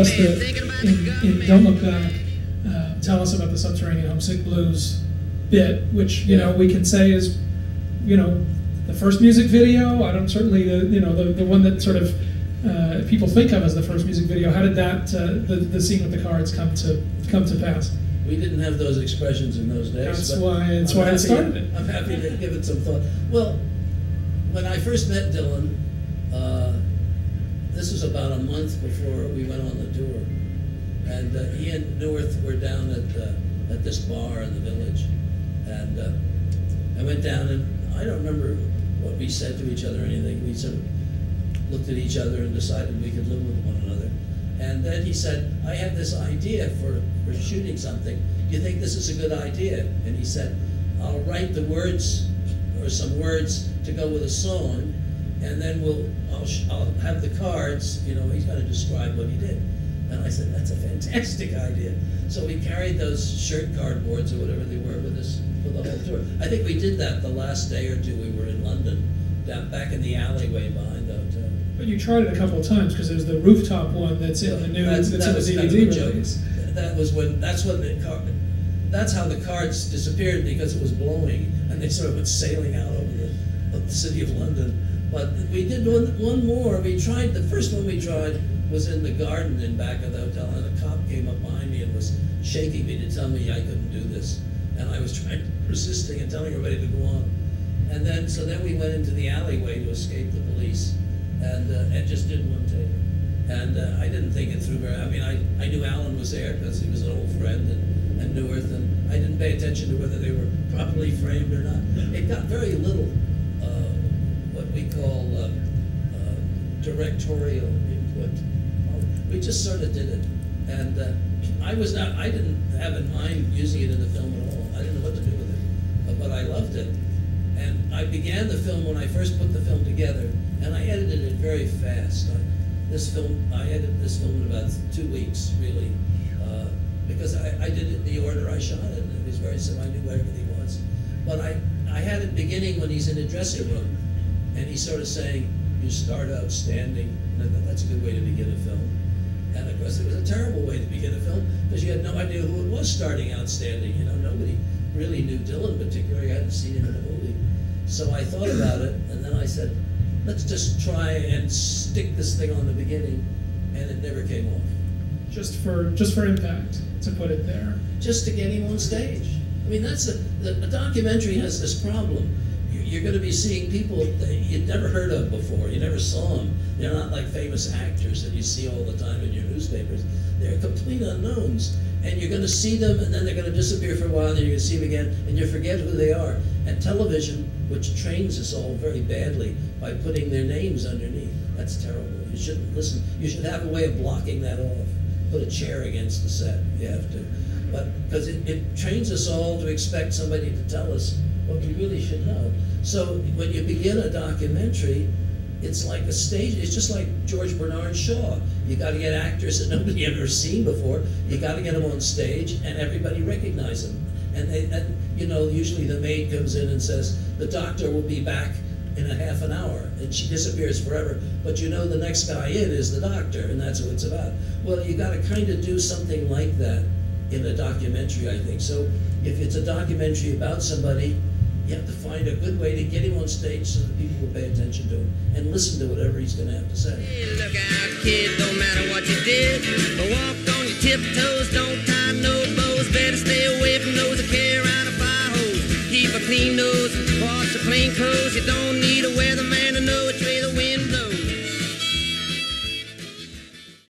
tell us in Don't Look Back, tell us about the Subterranean Homesick Blues bit, which we can say is the first music video. I don't certainly the one that sort of people think of as the first music video. How did that the scene with the cards come to pass? We didn't have those expressions in those days. That's why I started it. I'm happy to give it some thought. Well, when I first met Dylan, this was about a month before we went on the tour, and he and Neuwirth were down at this bar in the Village, and I went down, and I don't remember what we said to each other or anything. We sort of looked at each other and decided we could live with one another. And then he said, I have this idea for shooting something. Do you think this is a good idea? And he said, I'll write the words, or some words to go with a song, and then I'll have the cards, he's going to describe what he did. And I said, that's a fantastic idea. So we carried those shirt cardboards or whatever they were with us for the whole tour. I think we did that the last day or two we were in London, down back in the alleyway behind the hotel. But you tried it a couple of times, because there's the rooftop one that's in the new DVD release. That's how the cards disappeared, because it was blowing and they sort of went sailing out over the city of London. But we did one more. We tried, the first one we tried was in the garden in back of the hotel, and a cop came up behind me and was shaking me to tell me I couldn't do this. And I was resisting and telling everybody to go on. And so then we went into the alleyway to escape the police, and just did one take. And I didn't think it through I knew Alan was there because he was an old friend, and Neuwirth, and I didn't pay attention to whether they were properly framed or not. It got very little what we call directorial input. We just sort of did it. And I didn't have in mind using it in the film at all. I didn't know what to do with it, but I loved it. And I began the film when I first put the film together, and I edited it very fast. I edited this film in about 2 weeks, really, because I did it in the order I shot it. It was very simple. I knew where everything was. But I had it beginning when he's in the dressing room, and he's sort of saying, you start out standing. And I thought, that's a good way to begin a film. And of course, it was a terrible way to begin a film, because you had no idea who it was starting out standing. Nobody really knew Dylan particularly. I hadn't seen him in a movie. So I thought about it, and then I said, let's just try and stick this thing on the beginning, and it never came off. Just for impact, to put it there. Just to get him on stage. That's the documentary has this problem. You're going to be seeing people that you'd never heard of before. You never saw them. They're not like famous actors that you see all the time in your newspapers. They're complete unknowns. And you're going to see them, and then they're going to disappear for a while, and then you're going to see them again, and you forget who they are. And television, which trains us all very badly by putting their names underneath, that's terrible. You shouldn't listen. You should have a way of blocking that off. Put a chair against the set, if you have to. But because it trains us all to expect somebody to tell us what we really should know. So when you begin a documentary, it's like a stage. It's just like George Bernard Shaw. You got to get actors that nobody ever seen before. You got to get them on stage, and everybody recognize them. And usually the maid comes in and says, the doctor will be back in a half an hour, and she disappears forever. But the next guy in is the doctor, and that's what it's about. Well, you got to kind of do something like that in a documentary, I think. So if it's a documentary about somebody, you have to find a good way to get him on stage so that people will pay attention to him and listen to whatever he's going to have to say. Hey, look out, kid, don't matter what you did, but walk on your tiptoes, don't tie no bows, better stay away from those that carry around a fire hose. Keep a clean nose, wash your clean clothes, you don't need to wear them